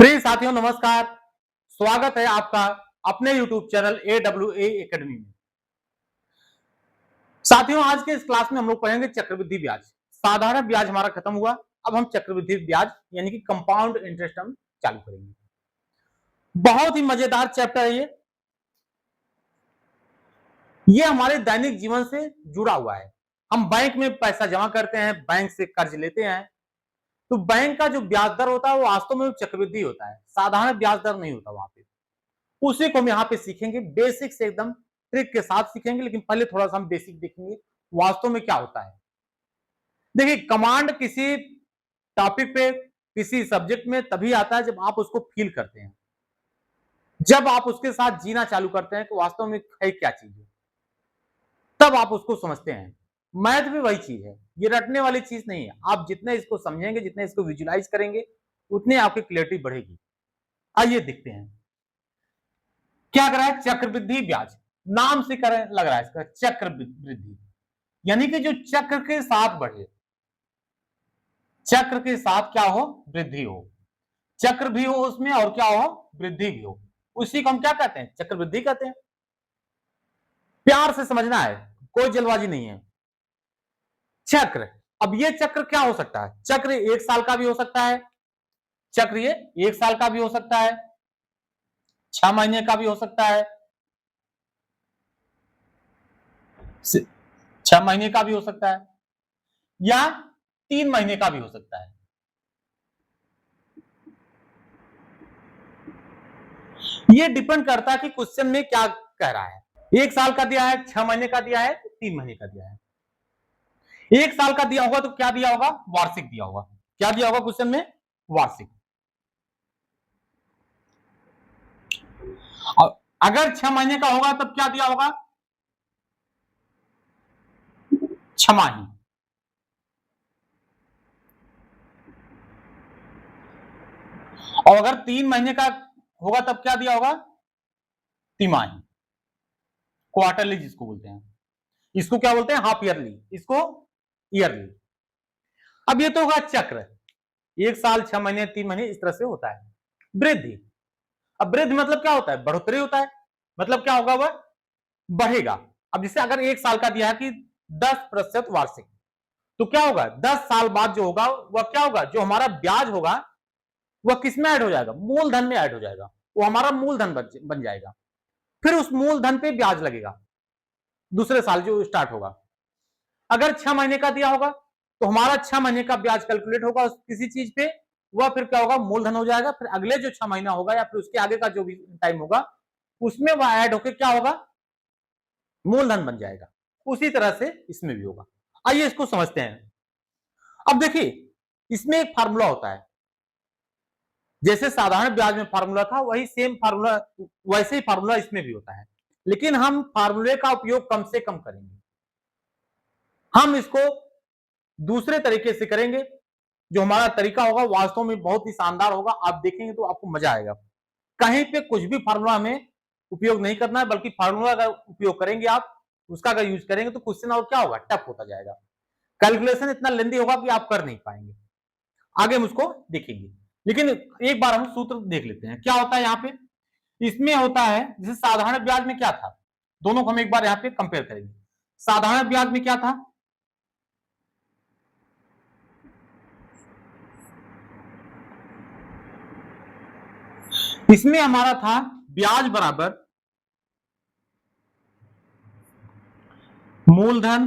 प्रिय साथियों नमस्कार। स्वागत है आपका अपने YouTube चैनल AWA एकेडमी में। साथियों आज के इस क्लास में हम लोग पढ़ेंगे चक्रवृद्धि ब्याज। साधारण ब्याज हमारा खत्म हुआ, अब हम चक्रवृद्धि ब्याज यानी कि कंपाउंड इंटरेस्ट हम चालू करेंगे। बहुत ही मजेदार चैप्टर है ये हमारे दैनिक जीवन से जुड़ा हुआ है। हम बैंक में पैसा जमा करते हैं, बैंक से कर्ज लेते हैं, तो बैंक का जो ब्याज दर होता है वो वास्तव में चक्रवृद्धि होता है, साधारण ब्याज दर नहीं होता वहां पे। उसी को हम यहाँ पे सीखेंगे, बेसिक से एकदम ट्रिक के साथ सीखेंगे। लेकिन पहले थोड़ा सा हम बेसिक देखेंगे वास्तव में क्या होता है। देखिए, कमांड किसी टॉपिक पे, किसी सब्जेक्ट में तभी आता है जब आप उसको फील करते हैं, जब आप उसके साथ जीना चालू करते हैं कि वास्तव में है क्या चीज है, तब आप उसको समझते हैं। मैथ भी वही चीज है, ये रटने वाली चीज नहीं है। आप जितने इसको समझेंगे, जितने इसको विजुलाइज करेंगे, उतने आपकी क्लियरिटी बढ़ेगी। आइए देखते हैं क्या कर रहा है चक्रवृद्धि ब्याज। नाम से कर लग रहा है इसका चक्रवृद्धि, यानी कि जो चक्र के साथ बढ़े, चक्र के साथ क्या हो, वृद्धि हो। चक्र भी हो उसमें और क्या हो, वृद्धि भी हो। उसी को हम क्या कहते हैं, चक्रवृद्धि कहते हैं। प्यार से समझना है, कोई जल्दबाजी नहीं है। चक्र, अब ये चक्र क्या हो सकता है, चक्र 1 साल का भी हो सकता है, चक्र ये 1 साल का भी हो सकता है, 6 महीने का भी हो सकता है, 6 महीने का भी हो सकता है, या 3 महीने का भी हो सकता है। ये डिपेंड करता है कि क्वेश्चन में क्या कह रहा है। 1 साल का दिया है, 6 महीने का दिया है, 3 महीने का दिया है। 1 साल का दिया होगा तो क्या दिया होगा, वार्षिक दिया होगा। क्या दिया होगा क्वेश्चन में, वार्षिक। और अगर 6 महीने का होगा तब क्या दिया होगा, छमाही। और अगर 3 महीने का होगा तब क्या दिया होगा, तिमाही, क्वार्टरली जिसको बोलते हैं। इसको क्या बोलते हैं, हाफ ईयरली, इसको ईयरली। अब ये तो होगा चक्र, 1 साल, 6 महीने, 3 महीने, इस तरह से होता है। वृद्धि, अब वृद्धि मतलब क्या होता है, बढ़ोतरी होता है। मतलब क्या होगा, वह बढ़ेगा। अब जैसे अगर 1 साल का दिया है कि 10% वार्षिक, तो क्या होगा, 10 साल बाद जो होगा वह क्या होगा, जो हमारा ब्याज होगा वह किस में ऐड हो जाएगा, मूलधन में ऐड हो जाएगा। वो हमारा मूलधन बन जाएगा। फिर उस मूलधन पे ब्याज लगेगा दूसरे साल जो स्टार्ट होगा। अगर 6 महीने का दिया होगा तो हमारा 6 महीने का ब्याज कैलकुलेट होगा किसी चीज पे, वह फिर क्या होगा, मूलधन हो जाएगा। फिर अगले जो 6 महीना होगा या फिर उसके आगे का जो भी टाइम होगा, उसमें वह ऐड होकर क्या होगा, मूलधन बन जाएगा। उसी तरह से इसमें भी होगा। आइए इसको समझते हैं। अब देखिए, इसमें एक फार्मूला होता है, जैसे साधारण ब्याज में फार्मूला था वही सेम फार्मूला, वैसे ही फार्मूला इसमें भी होता है। लेकिन हम फार्मूले का उपयोग कम से कम करेंगे। हम इसको दूसरे तरीके से करेंगे। जो हमारा तरीका होगा वास्तव में बहुत ही शानदार होगा। आप देखेंगे तो आपको मजा आएगा। कहीं पे कुछ भी फार्मूला हमें उपयोग नहीं करना है, बल्कि फार्मूला का उपयोग करेंगे आप, उसका अगर यूज करेंगे तो क्वेश्चन और क्या होगा, टफ होता जाएगा। कैलकुलेशन इतना लेंदी होगा कि आप कर नहीं पाएंगे। आगे हम उसको देखेंगे, लेकिन एक बार हम सूत्र देख लेते हैं क्या होता है यहाँ पे। इसमें होता है, जैसे साधारण ब्याज में क्या था, दोनों को हम एक बार यहाँ पे कंपेयर करेंगे। साधारण ब्याज में क्या था, इसमें हमारा था ब्याज बराबर मूलधन,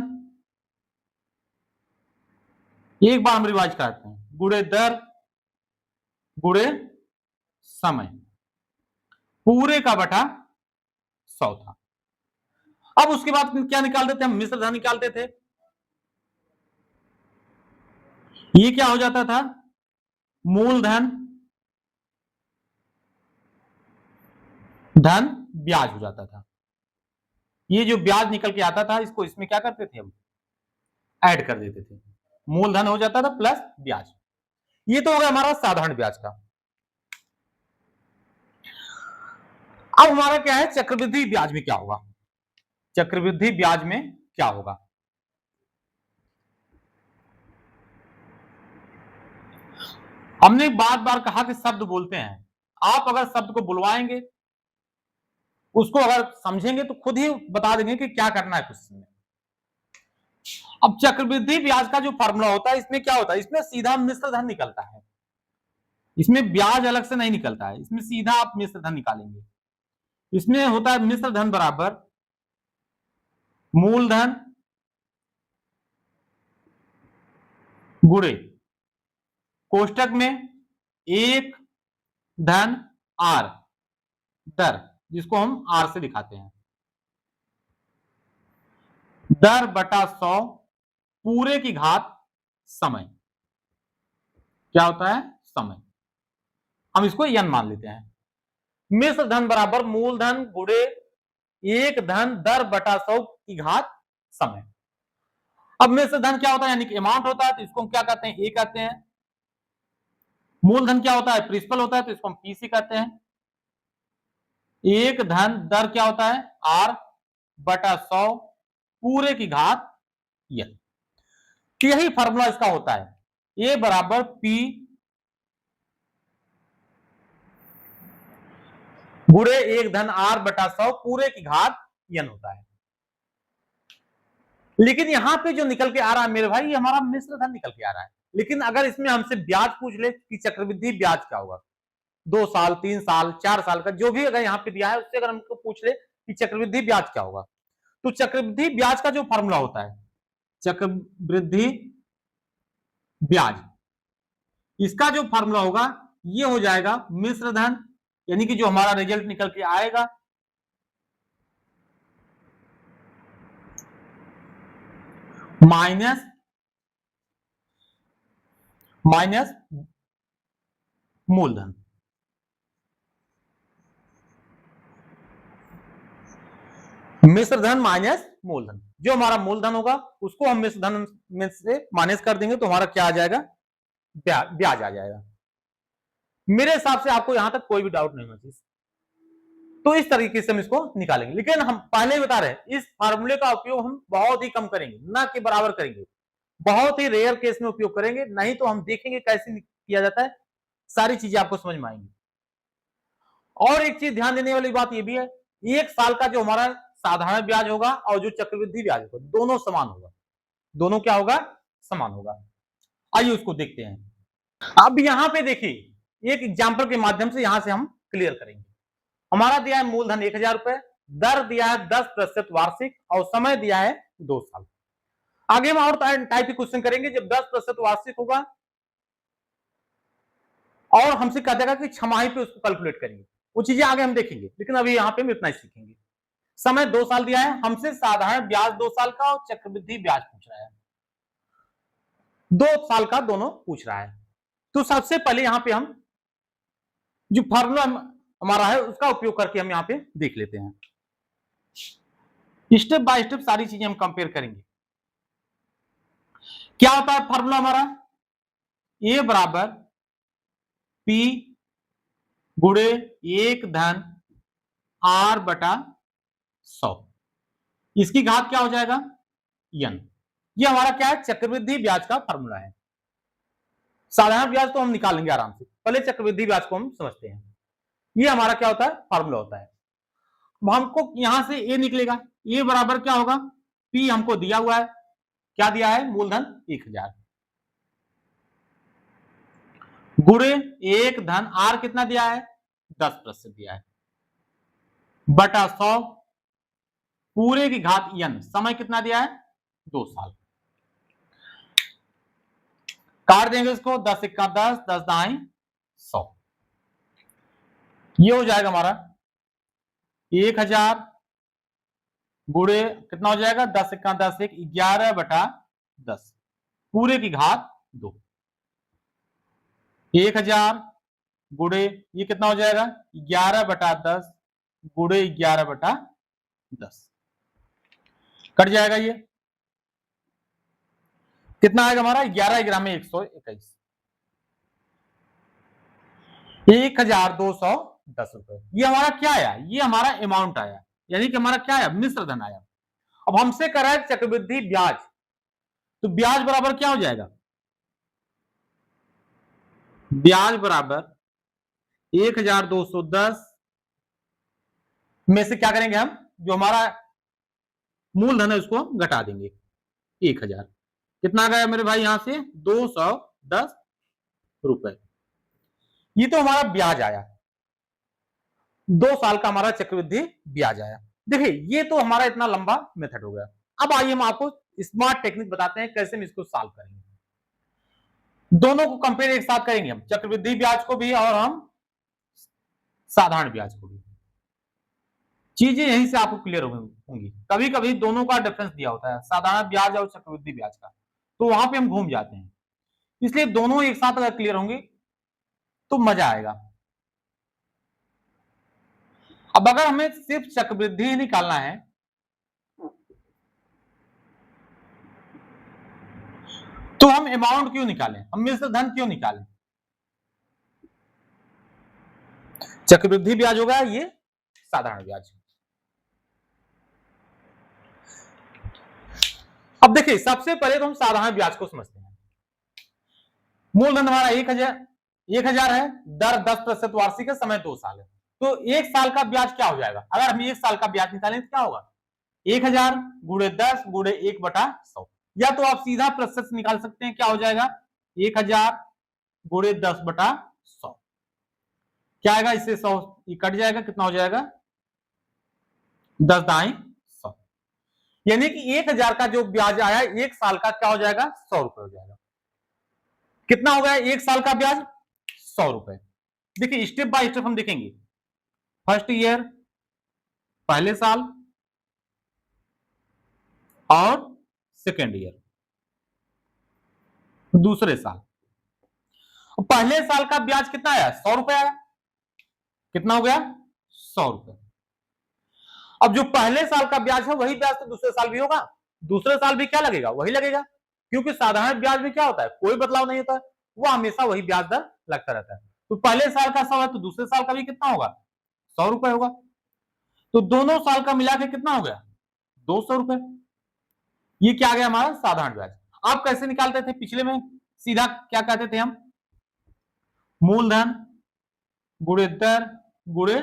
एक बार हम रिवाइज करते हैं, गुणे दर गुणे समय, पूरे का बटा 100 था। अब उसके बाद क्या निकालते थे हम, मिश्र धन निकालते थे। ये क्या हो जाता था, मूलधन धन ब्याज हो जाता था। ये जो ब्याज निकल के आता था इसको इसमें क्या करते थे हम, ऐड कर देते थे। मूलधन हो जाता था प्लस ब्याज। ये तो हो गया हमारा साधारण ब्याज का। अब हमारा क्या है, चक्रवृद्धि ब्याज में क्या होगा। चक्रवृद्धि ब्याज में क्या होगा, हमने बार बार कहा कि शब्द बोलते हैं, आप अगर शब्द को बुलवाएंगे, उसको अगर समझेंगे तो खुद ही बता देंगे कि क्या करना है क्वेश्चन में। अब चक्रवृद्धि ब्याज का जो फॉर्मूला होता है, इसमें क्या होता है, इसमें सीधा मिश्र धन निकलता है, इसमें ब्याज अलग से नहीं निकलता है, इसमें सीधा आप मिश्र धन निकालेंगे। इसमें होता है मिश्र धन बराबर मूलधन गुणे कोष्टक में एक धन आर दर, जिसको हम आर से दिखाते हैं, दर बटा 100 पूरे की घात समय। क्या होता है, समय। हम इसको n मान लेते हैं। मिश्र धन बराबर मूलधन गुणे एक धन दर बटा 100 की घात समय। अब मिश्र धन क्या होता है, यानी कि अमाउंट होता है, तो इसको हम क्या कहते हैं, ए कहते हैं। मूलधन क्या होता है, प्रिंसिपल होता है, तो इसको हम पीसी कहते हैं। एक धन दर क्या होता है, आर बटा 100 पूरे की घात n। यही फॉर्मूला इसका होता है, ए बराबर पी गुणे एक धन आर बटा 100 पूरे की घात n होता है। लेकिन यहां पे जो निकल के आ रहा है मेरे भाई, ये हमारा मिश्र धन निकल के आ रहा है। लेकिन अगर इसमें हमसे ब्याज पूछ ले कि चक्रवृद्धि ब्याज क्या होगा, 2 साल 3 साल 4 साल का जो भी अगर यहाँ पे दिया है, उससे अगर हमको पूछ ले कि चक्रवृद्धि ब्याज क्या होगा, तो चक्रवृद्धि ब्याज का जो फॉर्मूला होता है, चक्रवृद्धि ब्याज, इसका जो फॉर्मूला होगा ये हो जाएगा मिश्र धन, यानी कि जो हमारा रिजल्ट निकल के आएगा माइनस मूलधन। मिश्र धन माइनस मूलधन, जो हमारा मूलधन होगा उसको हम मिश्र धन में से माइनस कर देंगे, तो हमारा क्या आ जाएगा, ब्याज आ जाएगा। मेरे हिसाब से आपको यहां तक कोई भी डाउट नहीं होना चाहिए। तो इस तरीके से हम इसको निकालेंगे, लेकिन हम पहले ही बता रहे हैं इस फार्मूले का उपयोग हम बहुत ही कम करेंगे, ना कि बराबर करेंगे, बहुत ही रेयर केस में उपयोग करेंगे, नहीं तो हम देखेंगे कैसे किया जाता है, सारी चीजें आपको समझ में आएंगी। और एक चीज ध्यान देने वाली बात यह भी है, एक साल का जो हमारा साधारण ब्याज होगा और जो चक्रवृद्धि ब्याज होगा, दोनों समान होगा, दोनों क्या होगा, समान होगा। आइए उसको देखते हैं। अब यहां पे देखिए एक एग्जाम्पल के माध्यम से यहां से हम क्लियर करेंगे। हमारा दिया है मूलधन 1000 रुपए, दर दिया है 10% वार्षिक और समय दिया है 2 साल। आगे हम और टाइप के क्वेश्चन करेंगे, जब 10% वार्षिक होगा और हमसे कह देगा कि छमाही पे उसको कैलकुलेट करेंगे, वो चीजें आगे हम देखेंगे, लेकिन अभी यहां पे हम इतना ही सीखेंगे। समय 2 साल दिया है, हमसे साधारण ब्याज 2 साल का और चक्रवृद्धि ब्याज पूछ रहा है, 2 साल का दोनों पूछ रहा है। तो सबसे पहले यहां पे हम जो फॉर्मूला हमारा है उसका उपयोग करके हम यहां पे देख लेते हैं, स्टेप बाय स्टेप सारी चीजें हम कंपेयर करेंगे। क्या होता है फॉर्मूला हमारा, ए बराबर पी गुणे एक धन आर बटा 100, इसकी घात क्या हो जाएगा, n। ये हमारा क्या है, चक्रवृद्धि ब्याज का फॉर्मूला है। साधारण ब्याज तो हम निकालेंगे आराम से, पहले चक्रवृद्धि ब्याज को हम समझते हैं। ये हमारा क्या होता है, फॉर्मूला होता है। हमको यहां से ए निकलेगा, ए बराबर क्या होगा, पी हमको दिया हुआ है, क्या दिया है, मूलधन 1000 गुणे एक धन आर कितना दिया है, 10% दिया है, बटा 100 पूरे की घात n, समय कितना दिया है, 2 साल। काट देंगे इसको, 10 एक्का 10, 10 दाई 100, ये हो जाएगा हमारा 1000 गुणे कितना हो जाएगा, 10 एक्का 10 एक 11 बटा 10 पूरे की घात 2, 1000 गुणे ये कितना हो जाएगा, 11 बटा 10 गुणे 11 बटा 10, कट जाएगा, ये कितना आएगा हमारा, 11 ग्राम में 121, 1210 रुपए। ये हमारा क्या आया, ये हमारा अमाउंट आया, यानी कि हमारा क्या आया, मिश्र धन आया। अब हमसे कह रहा है चक्रवृद्धि ब्याज, तो ब्याज बराबर क्या हो जाएगा, ब्याज बराबर 1210 में से क्या करेंगे हम, जो हमारा मूलधन है उसको घटा देंगे 1000। कितना गया मेरे भाई यहां से 210 रुपए। ये तो हमारा ब्याज आया, 2 साल का हमारा चक्रवृद्धि ब्याज आया। देखिए ये तो हमारा इतना लंबा मेथड हो गया। अब आइए हम आपको स्मार्ट टेक्निक बताते हैं कैसे हम इसको सॉल्व करेंगे। दोनों को कंपेयर एक साथ करेंगे हम, चक्रवृद्धि ब्याज को भी और हम साधारण ब्याज को भी। चीजें यहीं से आपको क्लियर होंगी। कभी कभी दोनों का डिफरेंस दिया होता है, साधारण ब्याज और चक्रवृद्धि ब्याज का, तो वहां पे हम घूम जाते हैं। इसलिए दोनों एक साथ अगर क्लियर होंगे तो मजा आएगा। अब अगर हमें सिर्फ चक्रवृद्धि ही निकालना है तो हम अमाउंट क्यों निकालें, हम मिश्र धन क्यों निकालें। चक्रवृद्धि ब्याज होगा, ये साधारण ब्याज। अब देखिए सबसे पहले तो हम साधारण ब्याज को समझते हैं। मूलधन हमारा 1000 है, दर 10% वार्षिक है, समय 2 साल है। तो 1 साल का ब्याज क्या हो जाएगा, अगर हम 1 साल का ब्याज निकालें तो क्या होगा 1000 गुणे 10 गुणे 1/100, या तो आप सीधा प्रतिशत निकाल सकते हैं, क्या हो जाएगा 1000 गुणे 10/100। क्या आएगा, इससे 100 कट जाएगा, कितना हो जाएगा 10 दाई 100। यानी कि 1000 का जो ब्याज आया 1 साल का क्या हो जाएगा 100 रुपए हो जाएगा। कितना हो गया 1 साल का ब्याज 100 रुपए। देखिए स्टेप बाय स्टेप हम देखेंगे। फर्स्ट ईयर पहले साल और सेकेंड ईयर दूसरे साल। पहले साल का ब्याज कितना आया 100 रुपए आया, कितना हो गया 100 रुपए। अब जो पहले साल का ब्याज है वही ब्याज तो दूसरे साल भी होगा, दूसरे साल भी क्या लगेगा वही लगेगा, क्योंकि साधारण ब्याज में क्या होता है कोई बदलाव नहीं होता है, वो हमेशा वही ब्याज दर लगता रहता है। तो पहले साल का 100 है तो दूसरे साल का भी कितना होगा 100 रुपए होगा। तो दोनों साल का मिला के कितना हो गया 200 रुपए। ये क्या आ गया हमारा साधारण ब्याज। आप कैसे निकालते थे पिछले में, सीधा क्या कहते थे हम, मूलधन गुणे दर गुणे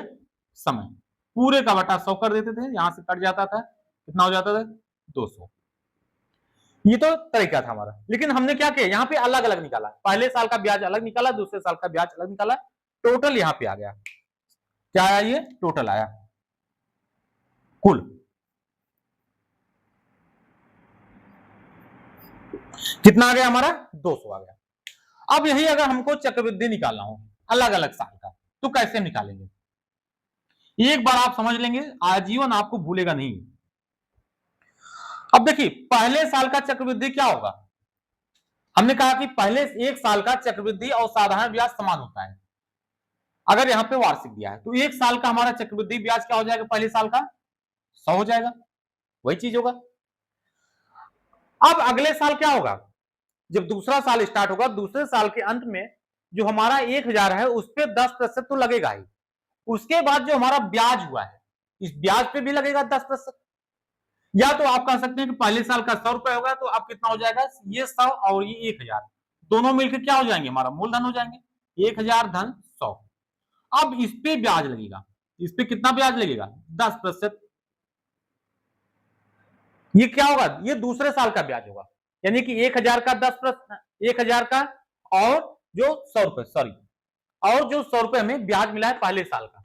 समय, पूरे का बटा 100 कर देते थे, यहां से कट जाता था, कितना हो जाता था 200। ये तो तरीका था हमारा, लेकिन हमने क्या किया यहाँ पे अलग अलग निकाला, पहले साल का ब्याज अलग निकाला, दूसरे साल का ब्याज अलग निकाला, टोटल यहाँ पे आ गया, क्या आया ये टोटल आया कुल। कितना आ गया हमारा 200 आ गया। अब यही अगर हमको चक्रवृद्धि निकालना हो अलग अलग साल का तो कैसे निकालेंगे, एक बार आप समझ लेंगे आजीवन आपको भूलेगा नहीं। अब देखिए पहले साल का चक्रवृद्धि क्या होगा, हमने कहा कि पहले 1 साल का चक्रवृद्धि और साधारण ब्याज समान होता है। अगर यहां पे वार्षिक दिया है तो 1 साल का हमारा चक्रवृद्धि ब्याज क्या हो जाएगा पहले साल का 100 हो जाएगा, वही चीज होगा। अब अगले साल क्या होगा, जब दूसरा साल स्टार्ट होगा दूसरे साल के अंत में जो हमारा 1000 है उस पर 10% तो लगेगा ही, उसके बाद जो हमारा ब्याज हुआ है इस ब्याज पे भी लगेगा 10%। या तो आप कह सकते हैं कि पहले साल का 100 रुपए होगा तो अब कितना हो जाएगा ये 100 और ये 1000 दोनों मिलकर क्या हो जाएंगे हमारा मूलधन हो जाएंगे 1000 धन 100। अब इस पे ब्याज लगेगा, इस पे कितना ब्याज लगेगा 10%। ये क्या होगा ये दूसरे साल का ब्याज होगा, यानी कि 1000 का 10%, 1000 का और जो 100 रुपए सॉरी, और जो 100 रुपए हमें ब्याज मिला है पहले साल का,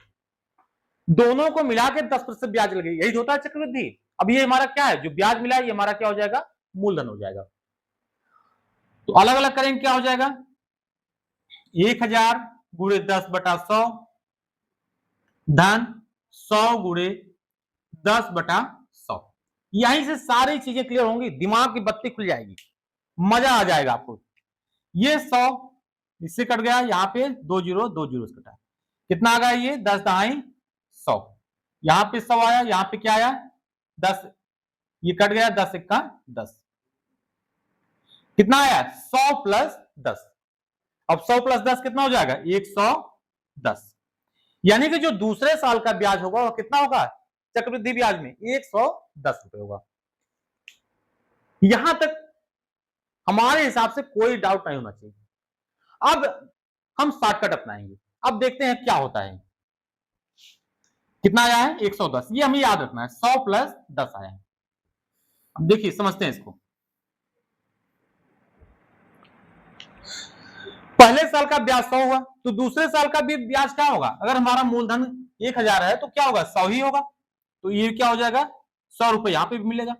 दोनों को मिला के 10% ब्याज लगेगा, यही होता है चक्रवृद्धि। अब ये हमारा क्या है जो ब्याज मिला है ये हमारा क्या हो जाएगा मूलधन हो जाएगा। तो अलग अलग करेंगे क्या हो जाएगा 1000 गुणे 10/100 धन 100 गुणे 10/100। यहीं से सारी चीजें क्लियर होंगी, दिमाग की बत्ती खुल जाएगी, मजा आ जाएगा आपको। ये 100 इससे कट गया, यहाँ पे 2 जीरो 2 जीरो कटा, कितना आ गया ये 10 दहाई 100, यहाँ पे 100 आया, यहाँ पे क्या आया 10, ये कट गया 10 इक्का 10, कितना आया 100 प्लस 10। अब 100 प्लस 10 कितना हो जाएगा 110, यानी कि जो दूसरे साल का ब्याज होगा वो कितना होगा चक्रवृद्धि ब्याज में 110 रुपए होगा। यहां तक हमारे हिसाब से कोई डाउट नहीं होना चाहिए। अब हम शॉर्टकट अपनाएंगे। अब देखते हैं क्या होता है। कितना आया है 110, ये हमें याद रखना है, 100 प्लस 10 आया है। अब देखिए समझते हैं इसको। पहले साल का ब्याज 100 हुआ, तो दूसरे साल का भी ब्याज क्या होगा? अगर हमारा मूलधन 1000 है तो क्या होगा? 100 ही होगा। तो ये क्या हो जाएगा? 100 रुपए यहां पे भी मिलेगा।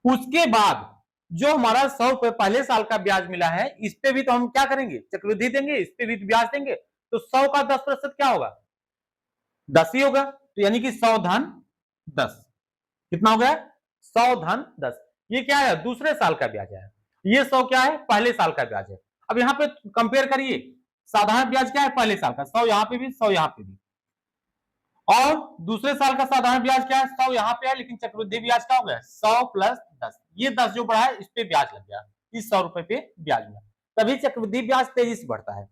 उसके बाद जो हमारा 100 रुपए पहले साल का ब्याज मिला है, इस पे भी तो हम क्या करेंगे? चक्रवृद्धि देंगे, इस पे भी ब्याज देंगे। तो 100 का 10% क्या होगा? 10 ही होगा। तो यानी कि 100 धन 10 कितना हो गया? 100 धन 10। ये क्या है? दूसरे साल का ब्याज है। ये 100 क्या है? पहले साल का ब्याज है। अब यहां पे कंपेयर करिए, साधारण ब्याज क्या है? पहले साल का 100 यहां पे भी, 100 यहां पे भी। और दूसरे साल का साधारण ब्याज क्या है? 100 यहां पे है, लेकिन चक्रवृद्धि ब्याज क्या हो गया? 100 प्लस 10। ये 10 जो बढ़ा है इस पे ब्याज लग गया, इस 100 रुपए पे ब्याज मिला, तभी चक्रवृद्धि ब्याज तेजी से बढ़ता है।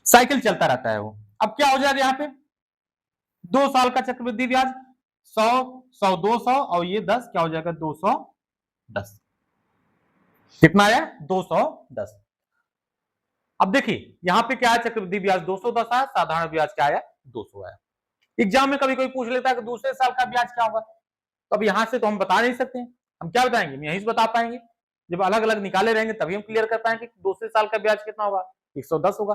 साइकिल चलता रहता है वो। अब क्या हो जाएगा? यहाँ पे 2 साल का चक्रवृद्धि ब्याज 100, 100, 200 और ये 10 क्या हो जाएगा? 210। कितना आया? 210। अब देखिए यहां पे क्या है? चक्रवृद्धि ब्याज 210 आया, साधारण ब्याज क्या आया? 200 आया। एग्जाम में कभी कोई पूछ लेता है कि दूसरे साल का ब्याज क्या होगा, तो अब यहां से तो हम बता नहीं सकते हैं। हम क्या बताएंगे? हम यहीं से बता पाएंगे। जब अलग अलग निकाले रहेंगे तभी हम क्लियर कर पाएंगे कि दूसरे साल का ब्याज कितना होगा? 110 होगा।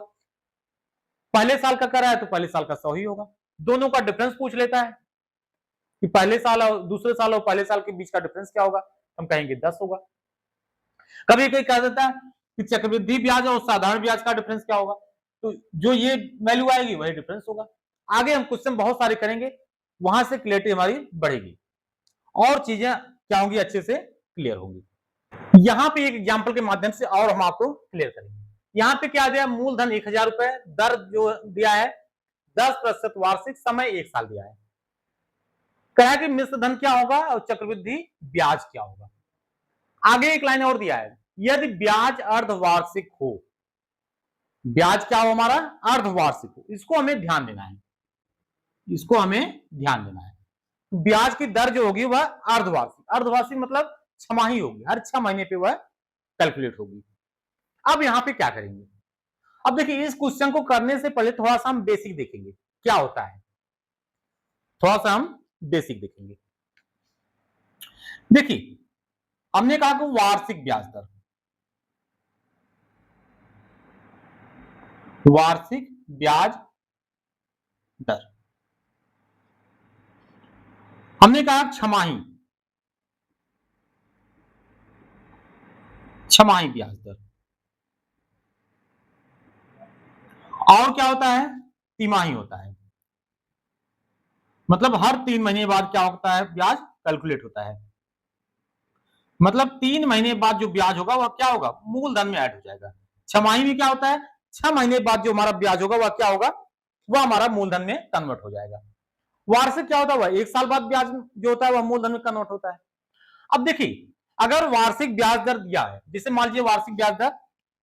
पहले साल का करा है तो पहले साल का 100 ही होगा। दोनों का डिफरेंस पूछ लेता है कि पहले साल और दूसरे साल और पहले साल के बीच का डिफरेंस क्या होगा, हम कहेंगे 10 होगा। कभी कोई कह देता है कि चक्रवृद्धि ब्याज और साधारण ब्याज का डिफरेंस क्या होगा, तो जो ये वैल्यू आएगी वही डिफरेंस होगा। आगे हम क्वेश्चन बहुत सारे करेंगे, वहां से क्लियरिटी हमारी बढ़ेगी और चीजें क्या होंगी? अच्छे से क्लियर होंगी। यहां पे एक एग्जांपल के माध्यम से और हम आपको क्लियर करेंगे। यहां पे क्या दिया? मूलधन 1000 रुपए, दर जो दिया है 10% वार्षिक, समय 1 साल दिया है। कहा कि मिश्र धन क्या होगा और चक्रवृद्धि ब्याज क्या होगा। आगे एक लाइन और दिया है, यदि ब्याज अर्धवार्षिक हो, ब्याज क्या हो हमारा? अर्धवार्षिक हो, इसको हमें ध्यान देना है, इसको हमें ध्यान देना है। ब्याज की दर जो होगी वह अर्धवार्षिक, अर्धवार्षिक मतलब छमाही होगी, हर 6 महीने पे वह कैलकुलेट होगी। अब यहां पे क्या करेंगे? अब देखिए इस क्वेश्चन को करने से पहले थोड़ा सा हम बेसिक देखेंगे क्या होता है, थोड़ा सा हम बेसिक देखेंगे। देखिए हमने कहा कि वार्षिक ब्याज दर, वार्षिक ब्याज दर, हमने कहा छमाही, छमाही ब्याज दर, और क्या होता है? तिमाही होता है। मतलब हर 3 महीने बाद क्या होता है? ब्याज कैलकुलेट होता है। मतलब 3 महीने बाद जो ब्याज होगा वह क्या होगा? मूलधन में ऐड हो जाएगा। छमाही में क्या होता है? 6 महीने बाद जो हमारा ब्याज होगा वह क्या होगा? वह हमारा मूलधन में कन्वर्ट हो जाएगा। वार्षिक क्या होता है? 1 साल बाद ब्याज जो होता है वह मूलधन में कन्वर्ट होता है। अब देखिए अगर वार्षिक ब्याज दर दिया है, जैसे मान लीजिए वार्षिक ब्याज दर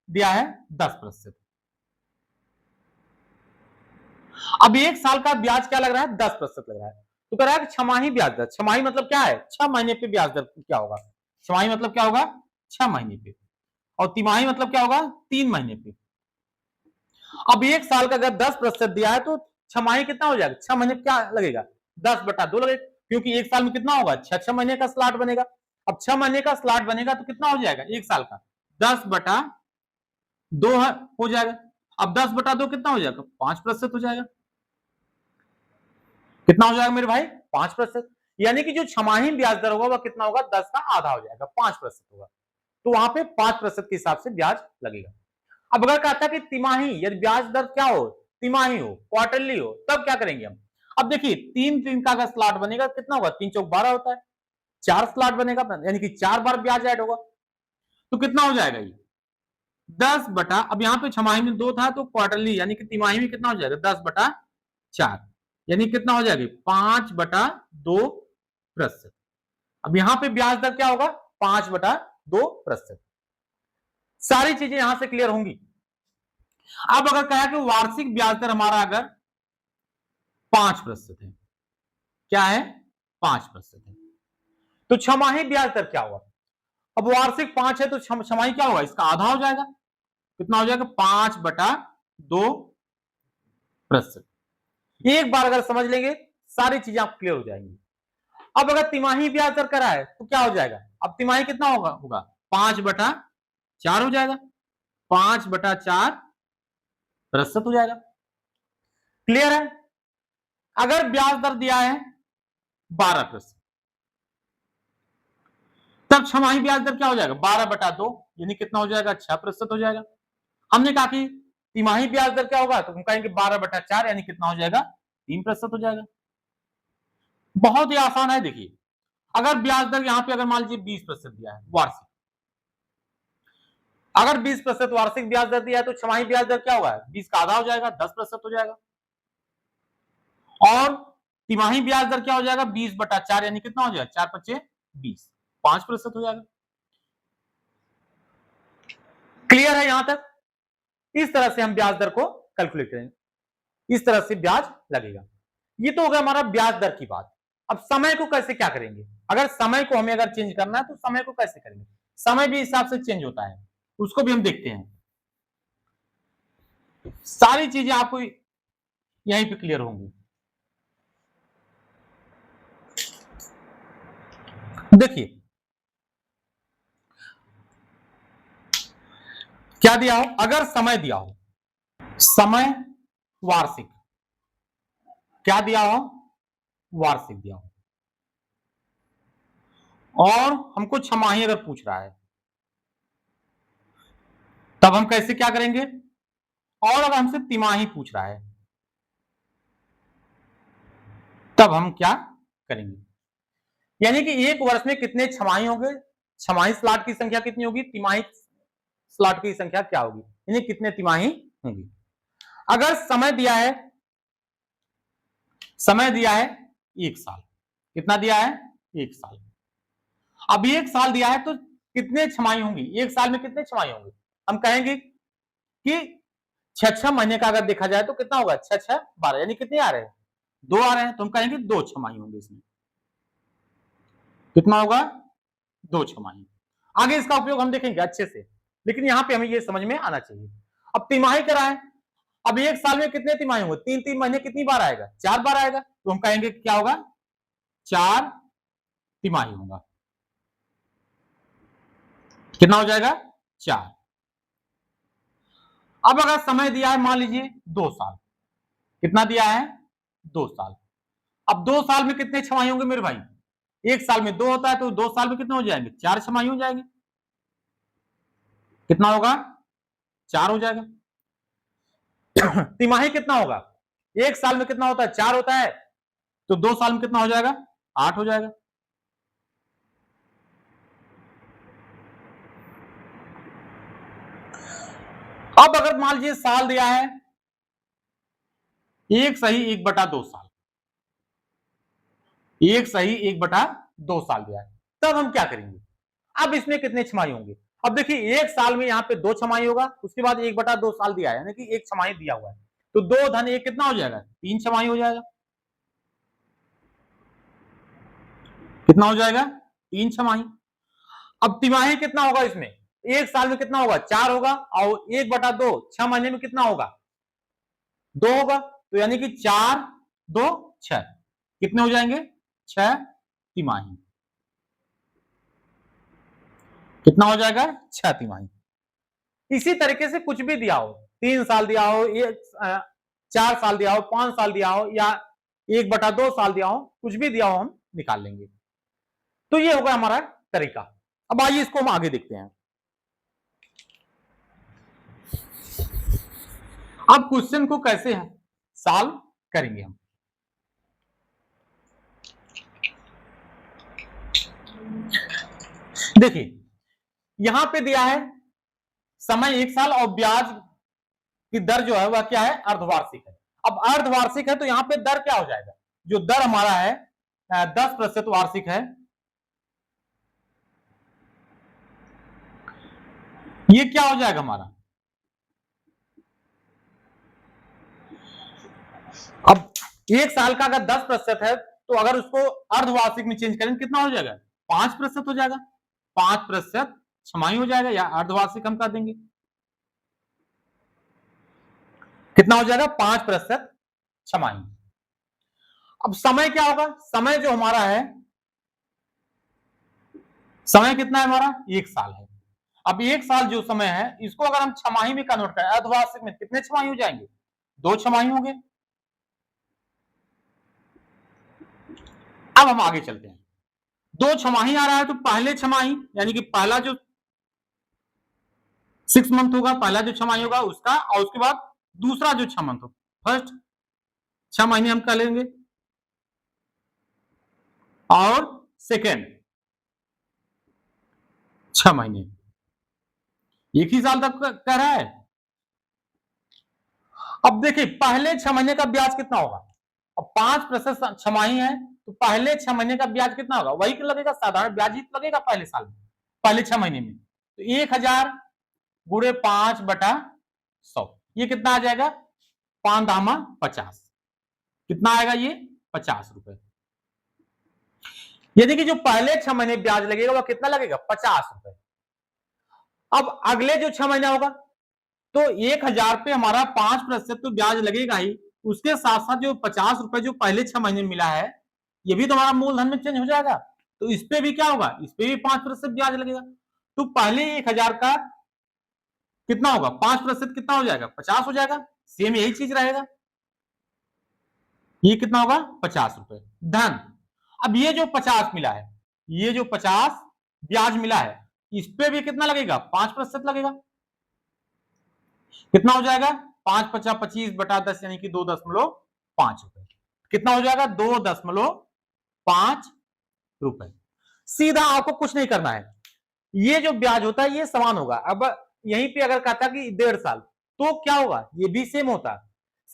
दिया है 10%, अब 1 साल का ब्याज क्या लग रहा है? 10% लग रहा है। तो कह रहा है कि छमाही ब्याज दर, छमाही मतलब क्या है? 6 महीने पे ब्याज दर क्या होगा? छमाही मतलब क्या होगा? 6 महीने पे। और तिमाही मतलब क्या होगा? 3 महीने पे। अब 1 साल का अगर 10% दिया है तो छमाही कितना हो जाएगा? 6 महीने क्या लगेगा? 10/2 लगेगा, क्योंकि 1 साल में कितना होगा? 6 महीने का स्लॉट बनेगा। अब 6 महीने का स्लॉट बनेगा तो कितना हो जाएगा? 1 साल का 10/2 हो जाएगा। अब 10/2 कितना हो जाएगा? 5% हो जाएगा। कितना हो जाएगा मेरे भाई? 5%। यानी कि जो छमाही ब्याज दर होगा वह कितना होगा? 10 का आधा हो जाएगा, 5% होगा। तो वहां पे 5% के हिसाब से ब्याज लगेगा। अब अगर कहता है कि तिमाही, यदि ब्याज दर क्या हो? तिमाही हो, क्वार्टरली हो, तब क्या करेंगे हम? अब देखिए 3 का अगर स्लॉट बनेगा कितना होगा? 3 चौक 12 होता है, 4 स्लॉट बनेगा यानी कि 4 बार ब्याज ऐड होगा। तो कितना हो जाएगा ये? 10 अब यहाँ पे छमाही में 2 था तो क्वार्टरली यानी कि तिमाही में कितना हो जाएगा? 10/4 यानी कितना हो जाएगा? 5/2%। अब यहां पे ब्याज दर क्या होगा? 5/2%। सारी चीजें यहां से क्लियर होंगी। अब अगर कहा कि वार्षिक ब्याज दर हमारा अगर 5% है, क्या है? 5% है, तो छमाही ब्याज दर क्या होगा? अब वार्षिक 5 है तो छमाही क्या होगा? इसका आधा हो जाएगा। कितना हो जाएगा 5/2%। एक बार अगर समझ लेंगे सारी चीजें आप क्लियर हो जाएंगी। अब अगर तिमाही ब्याज दर करा है तो क्या हो जाएगा, अब तिमाही कितना होगा 5/4 हो जाएगा, 5/4% हो जाएगा। क्लियर है। अगर ब्याज दर दिया है 12%, तब छमाही ब्याज दर क्या हो जाएगा 12/2, यानी कितना हो जाएगा 6% हो जाएगा। हमने कहा कि तिमाही ब्याज दर क्या होगा, तो हम कहेंगे 12/4, यानी कितना हो जाएगा 3% हो जाएगा। बहुत ही आसान है। देखिए अगर ब्याज दर यहां पे अगर मान लीजिए 20% दिया है वार्षिक, अगर 20% वार्षिक ब्याज दर दिया है तो छमाही ब्याज दर क्या होगा 20 का आधा हो जाएगा 10% हो जाएगा। और तिमाही ब्याज दर क्या हो जाएगा 20/4, यानी कितना हो जाएगा 4×5 5% हो जाएगा। क्लियर है यहां तक। इस तरह से हम ब्याज दर को कैलकुलेट करेंगे, इस तरह से ब्याज लगेगा। ये तो हो गया हमारा ब्याज दर की बात। अब समय को कैसे क्या करेंगे, अगर समय को हमें अगर चेंज करना है तो समय को कैसे करेंगे, समय भी हिसाब से चेंज होता है, उसको भी हम देखते हैं। सारी चीजें आपको यहीं पे क्लियर होंगी। देखिए क्या दिया हो, अगर समय दिया हो, समय वार्षिक, क्या दिया हो वार्षिक दिया हो, और हमको छमाही अगर पूछ रहा है तब हम कैसे क्या करेंगे, और अगर हमसे तिमाही पूछ रहा है तब हम क्या करेंगे। यानी कि एक वर्ष में कितने छमाही होंगे, छमाही स्लॉट की संख्या कितनी होगी, तिमाही स्लॉट की संख्या क्या होगी, यानी कितने तिमाही होंगी। अगर समय दिया है, समय दिया है 1 साल, कितना दिया है 1 साल। अब 1 साल दिया है तो कितने छमाही होंगी, 1 साल में कितने छमाही होंगे, हम कहेंगे कि 6 महीने का अगर देखा जाए तो कितना होगा 6×6=12, यानी कितने आ रहे हैं 2 आ रहे हैं, तो हम कहेंगे 2 छमाही होंगे इसमें। कितना होगा 2 छमाही। आगे इसका उपयोग हम देखेंगे अच्छे से, लेकिन यहां पे हमें ये समझ में आना चाहिए। अब तिमाही कराएं, अब 1 साल में कितने तिमाही होंगे, 3 महीने कितनी बार आएगा 4 बार आएगा, तो हम कहेंगे क्या होगा 4 तिमाही होगा। कितना हो जाएगा 4। अब अगर समय दिया है मान लीजिए 2 साल, कितना दिया है 2 साल। अब 2 साल में कितने छमाही होंगे मेरे भाई, 1 साल में 2 होता है तो 2 साल में कितने हो जाएंगे 4 छमाही हो जाएंगे। कितना होगा 4 हो जाएगा। तिमाही कितना होगा, 1 साल में कितना होता है 4 होता है, तो 2 साल में कितना हो जाएगा 8 हो जाएगा। अब अगर मान लीजिए साल दिया है 1=1/2 साल, 1=1/2 साल दिया है, तब हम क्या करेंगे। अब इसमें कितने छमाही होंगे, अब देखिए 1 साल में यहां पे 2 छमाही होगा, उसके बाद 1/2 साल दिया है, यानी कि 1 छमाही दिया हुआ है, तो 2 धन 1 कितना हो जाएगा 3 छमाही हो जाएगा। कितना हो जाएगा 3 छमाही। अब तिमाही कितना होगा इसमें, 1 साल में कितना होगा 4 होगा, और 1/2 6 महीने में कितना होगा 2 होगा, तो यानी कि 4 2 6 कितने हो जाएंगे 6 तिमाही। कितना हो जाएगा 6 तिमाही। इसी तरीके से कुछ भी दिया हो, 3 साल दिया हो, 4 साल दिया हो, 5 साल दिया हो, या 1/2 साल दिया हो, कुछ भी दिया हो हम निकाल लेंगे। तो ये होगा हमारा तरीका। अब आइए इसको हम आगे देखते हैं। अब क्वेश्चन को कैसे सॉल्व करेंगे हम। देखिए यहां पे दिया है समय 1 साल और ब्याज की दर जो है वह क्या है अर्धवार्षिक है। अब अर्धवार्षिक है तो यहां पे दर क्या हो जाएगा, जो दर हमारा है 10% वार्षिक है, ये क्या हो जाएगा हमारा, अब 1 साल का अगर 10% है तो अगर उसको अर्धवार्षिक में चेंज करें कितना हो जाएगा 5% हो जाएगा, 5% छमाही हो जाएगा, या अर्धवार्षिक हम कर देंगे। कितना हो जाएगा 5% छमाही। अब समय क्या होगा, समय जो हमारा है, समय कितना है हमारा 1 साल है। अब 1 साल जो समय है इसको अगर हम छमाही में कन्वर्ट करें, अर्धवार्षिक में कितने छमाही हो जाएंगे, 2 छमाही होंगे। अब हम आगे चलते हैं, 2 छमाही आ रहा है तो पहले छमाही यानी कि पहला जो 6 मंथ होगा, पहला जो 6 महीने होगा उसका, और उसके बाद दूसरा जो 6 मंथ हो, फर्स्ट 6 महीने हम कह लेंगे, और सेकेंड 6 महीने, एक ही साल तक कह रहा है। अब देखिए पहले 6 महीने का ब्याज कितना होगा, अब 5% छमाही है तो पहले 6 महीने का ब्याज कितना होगा, वही लगेगा, साधारण ब्याज ही लगेगा पहले साल में, पहले 6 महीने में। तो 1000 गुणे 5/100, ये कितना आ जाएगा, 5 दामा 50, कितना आएगा ये 50 रुपए। यानी कि जो पहले 6 महीने ब्याज लगेगा वह कितना लगेगा, 50 रुपए। अब अगले जो 6 महीना होगा तो 1000 पे हमारा 5% तो ब्याज लगेगा ही, उसके साथ साथ जो 50 रुपए जो पहले 6 महीने में मिला है ये भी तो हमारा मूलधन में चेंज हो जाएगा, तो इस पे भी क्या होगा, इस पे भी 5% ब्याज लगेगा। तो पहले 1000 का कितना होगा, 5% कितना हो जाएगा, 50 हो जाएगा, सेम यही चीज रहेगा, ये कितना होगा 50 रुपए धन। अब ये जो 50 मिला है, ये जो 50 ब्याज मिला है इस पे भी कितना लगेगा, 5% लगेगा, कितना हो जाएगा 5×5=25 यानी कि 2.5 रुपए, कितना हो जाएगा 2.5 रुपए। सीधा आपको कुछ नहीं करना है, ये जो ब्याज होता है ये समान होगा। अब यहीं पे अगर कहता कि 1.5 साल तो क्या होगा, ये भी सेम होता है,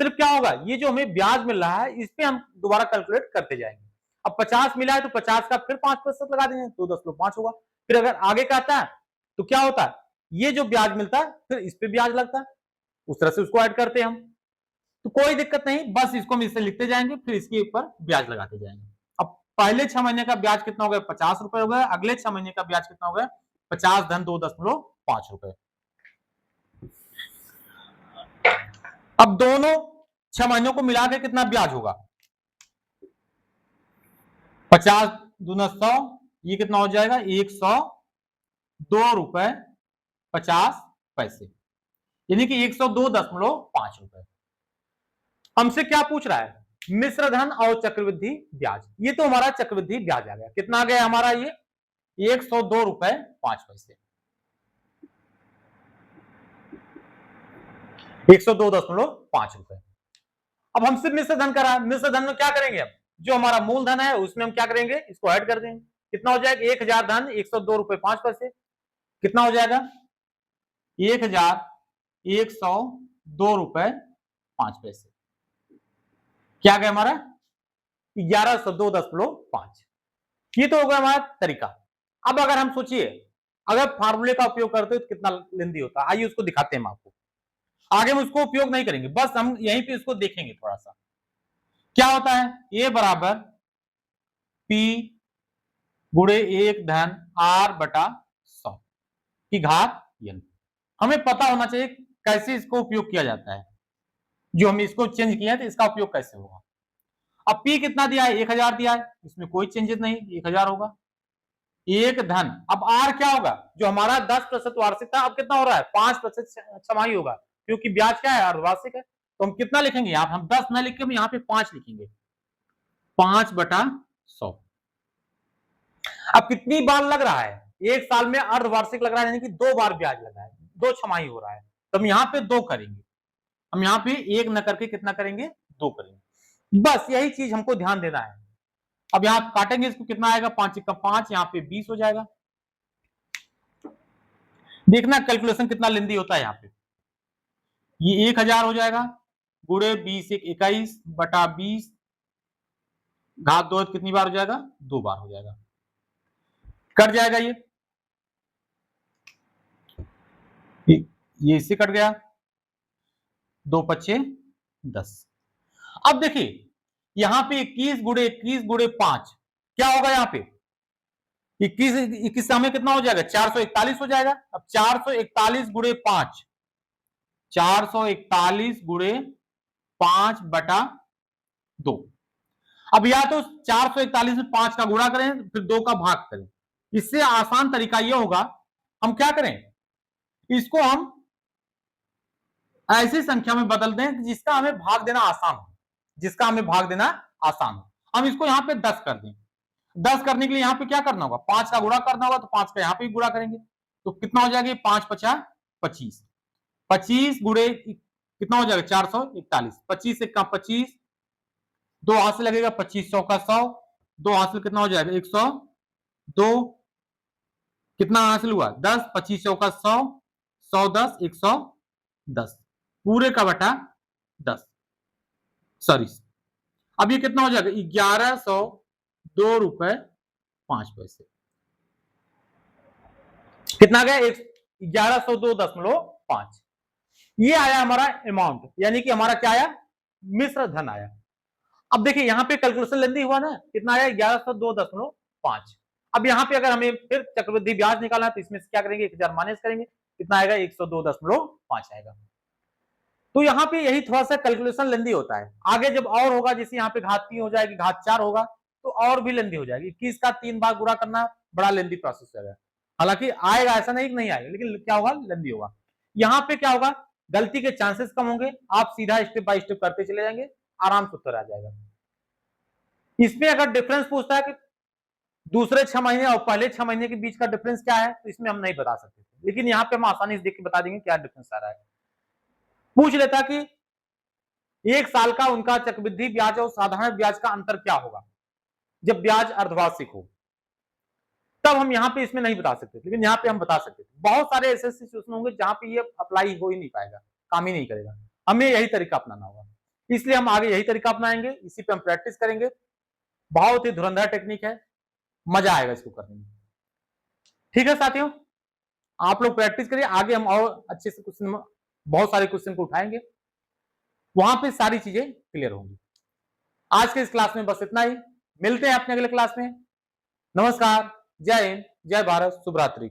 सिर्फ क्या होगा ये जो हमें ब्याज मिल रहा है इस पे हम दोबारा कैलकुलेट करते जाएंगे। अब 50 मिला है तो 50 का फिर 5% लगा देंगे, 2 10 5 होगा। फिर अगर आगे कहता है तो क्या होता है, ये जो ब्याज मिलता है फिर इस पे ब्याज लगता है, उस तरह से उसको ऐड करते हैं हम, तो कोई दिक्कत नहीं, बस इसको हम इससे लिखते जाएंगे फिर इसके ऊपर ब्याज लगाते जाएंगे। अब पहले 6 महीने का ब्याज कितना हो गया, 50 रुपए हो गया, अगले 6 महीने का ब्याज कितना हो गया, 50 धन 2.5 रुपए। अब दोनों 6 महीनों को मिला के कितना ब्याज होगा, 50 दूना 100, ये कितना हो जाएगा 102 रुपए 50 पैसे, यानी कि 102.5 रुपए। हमसे क्या पूछ रहा है, मिश्र धन और चक्रवृद्धि ब्याज, ये तो हमारा चक्रवृद्धि ब्याज आ गया, कितना आ गया हमारा ये 102 रुपए 5 पैसे, 102.5 रुपए। अब हमसे मिश्र धन करा, मिश्र धन में क्या करेंगे, अब जो हमारा मूलधन है उसमें हम क्या करेंगे, इसको ऐड कर देंगे, कितना हो जाएगा 1000 धन 102 रुपए 5 पैसे, कितना हो जाएगा 1102 रुपए 5 पैसे, क्या गया हमारा 1102.5। ये तो होगा हमारा तरीका। अब अगर हम सोचिए अगर फार्मूले का उपयोग करते तो कितना लेंदी होता, आइए उसको दिखाते हैं हम आपको, आगे हम उसको उपयोग नहीं करेंगे, बस हम यहीं पे इसको देखेंगे थोड़ा सा। क्या होता है, ए बराबर पी गुणे 1 धन r बटा 100 की घात n। हमें पता होना चाहिए कैसे इसको उपयोग किया जाता है, जो हम इसको चेंज किया है तो इसका उपयोग कैसे होगा। अब P कितना दिया है, 1000 दिया है, इसमें कोई चेंजेस नहीं, 1000 होगा, एक धन, अब R क्या होगा, जो हमारा 10% वार्षिक था अब कितना हो रहा है 5% छमाही होगा, क्योंकि ब्याज क्या है अर्धवार्षिक है, तो हम कितना लिखेंगे यहाँ हम 10 ना लिख के हम यहाँ पे 5 लिखेंगे, 5/100। अब कितनी बार लग रहा है, एक साल में अर्धवार्षिक लग रहा है, यानी कि 2 बार ब्याज लगा है, 2 छमाही हो रहा है, तो हम यहाँ पे 2 करेंगे, हम यहाँ पे 1 न करके कितना करेंगे 2 करेंगे, बस यही चीज हमको ध्यान देना है। अब यहाँ काटेंगे इसको, कितना आएगा 5 का 5, यहाँ पे 20 हो जाएगा, देखना कैलकुलेशन कितना लेंदी होता है, यहाँ पे ये 1000 हो जाएगा गुणे 20 21 बटा 20 घात 2 कितनी बार हो जाएगा 2 बार हो जाएगा, कट जाएगा ये इससे कट गया, 2 पच्चे 10। अब देखिए यहां पे 21 गुणे 5 क्या होगा, यहाँ पे 21 हमें कितना हो जाएगा 441 हो जाएगा। अब 441 गुणे 5 441 गुणे 5/2। अब या तो 441 में 5 का गुणा करें फिर 2 का भाग करें। इससे आसान तरीका यह होगा, हम क्या करें, इसको हम ऐसी संख्या में बदल दें जिसका हमें भाग देना आसान हो, जिसका हमें भाग देना आसान हो। हम इसको यहां पे 10 कर दें। 10 करने के लिए यहां पे क्या करना होगा, 5 का गुणा करना होगा, तो 5 का यहां पे गुणा करेंगे तो कितना हो जाएगा, 5 5 25। 25 गुणे कितना हो जाएगा 441। 25 से 25, 2 हाथ से लगेगा, 25 100 का 100, 2 हाथ से कितना हो जाएगा 102, कितना हासिल हुआ 10, 25 100 का 100, 110, 110 पूरे का बटा 10, सॉरी। अब ये कितना हो जाएगा 1102 रुपए 5 पैसे। कितना गया 1102.5। ये आया हमारा अमाउंट, यानी कि हमारा क्या आया, मिश्र धन आया। अब देखिए यहां पे कैलकुलेशन लेंदी हुआ ना, कितना आया 1102.5। अब यहां पे अगर हमें फिर चक्रवृद्धि ब्याज निकालना है तो इसमें से क्या करेंगे 1000 माइनस करेंगे, कितना आएगा 102.5 आएगा। तो यहाँ पे यही थोड़ा सा कैलकुलेशन लेंदी होता है। आगे जब और होगा, जैसे यहाँ पे घात 3 हो जाएगी, घात 4 होगा तो और भी लेंदी हो जाएगी। 21 का 3 बार गुणा करना बड़ा लेंदी प्रोसेस है। हालांकि आएगा, ऐसा नहीं कि नहीं आएगा, लेकिन क्या होगा, लेंदी होगा। यहाँ पे क्या होगा, गलती के चांसेस कम होंगे, आप सीधा स्टेप बाय स्टेप करते चले जाएंगे, आराम से उत्तर आ जाएगा। इसमें अगर डिफरेंस पूछता है कि दूसरे 6 महीने और पहले 6 महीने के बीच का डिफरेंस क्या है, तो इसमें हम नहीं बता सकते, लेकिन यहाँ पे हम आसानी से देख के बता देंगे क्या डिफरेंस आ रहा है। पूछ लेता कि 1 साल का उनका चक्रवृद्धि ब्याज और साधारण ब्याज का अंतर क्या होगा जब ब्याज अर्धवार्षिक हो, तब हम यहाँ पे इसमें नहीं बता सकते, लेकिन यहाँ पे हम बता सकते थे। बहुत सारे ऐसे सिचुएशन होंगे जहां पे ये अप्लाई हो ही नहीं पाएगा, काम ही नहीं करेगा, हमें यही तरीका अपनाना होगा। इसलिए हम आगे यही तरीका अपनाएंगे, इसी पे हम प्रैक्टिस करेंगे। बहुत ही धुरंधर टेक्निक है, मजा आएगा इसको करने में। ठीक है साथियों, आप लोग प्रैक्टिस करिए, आगे हम और अच्छे से क्वेश्चन, बहुत सारे क्वेश्चन को उठाएंगे, वहां पे सारी चीजें क्लियर होंगी। आज के इस क्लास में बस इतना ही, मिलते हैं अपने अगले क्लास में। नमस्कार, जय हिंद, जय भारत, शुभ रात्रि।